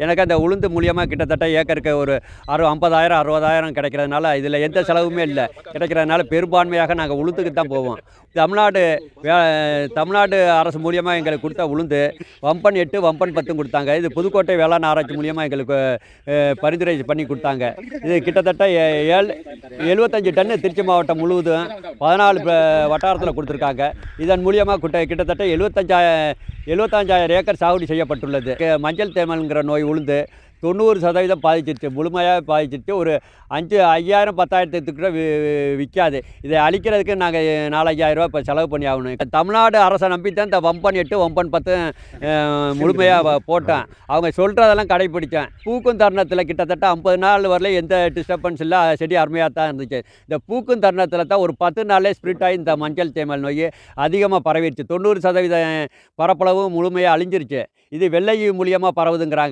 எனக்கு அந்த உளுந்து மூலியமாக கிட்டத்தட்ட ஏக்கருக்கு ஒரு 50,000 60,000 கிடைக்கிறதுனால இதில் எந்த செலவுமே இல்லை. கிடைக்கிறதுனால பெரும்பான்மையாக நாங்கள் உளுந்துக்கு தான் போவோம். தமிழ்நாடு வே தமிழ்நாடு அரசு மூலியமாக எங்களுக்கு கொடுத்த உளுந்து வம்பன் 8 வம்பன் 10 கொடுத்தாங்க. இது புதுக்கோட்டை வேளாண் ஆராய்ச்சி மூலியமாக எங்களுக்கு பரிந்துரை பண்ணி கொடுத்தாங்க. இது கிட்டத்தட்ட 75 டன்னு திருச்சி மாவட்டம் முழுவதும் 14 வட்டாரத்தில் கொடுத்துருக்காங்க. இதன் மூலியமாக கிட்டத்தட்ட 75,000 ஏக்கர் சாகுபடி செய்யப்பட்டுள்ளது. மஞ்சள் தேமல்ங்கிற நோய் உளுந்து 90% பாதிச்சிருச்சு, முழுமையாக பாதிச்சிருச்சு. ஒரு 5,000 10,000த்துக்கு விற்காது. இதை அழிக்கிறதுக்கு நாங்கள் 4,000-5,000 ரூபா இப்போ செலவு பண்ணி ஆகணும். தமிழ்நாடு அரசை நம்பித்தான் இந்த வம்பன் 8 வம்பன் 10 முழுமையாக போட்டேன். அவங்க சொல்கிறதெல்லாம் கடைப்பிடித்தேன். பூக்கும் தருணத்தில் கிட்டத்தட்ட 50 நாள் வரல எந்த டிஸ்டர்பன்ஸ் இல்லை, செடி அருமையாக தான் இருந்துச்சு. இந்த பூக்கும் தருணத்தில் தான் ஒரு 10 நாளே ஸ்ப்ரிட் ஆகி இந்த மஞ்சள் தேமல் நோய் அதிகமாக பரவிடுச்சு. 90% பரப்பளவும் முழுமையாக அழிஞ்சிருச்சு. இது வெள்ளை மூலியமாக பரவுதுங்கிறாங்க.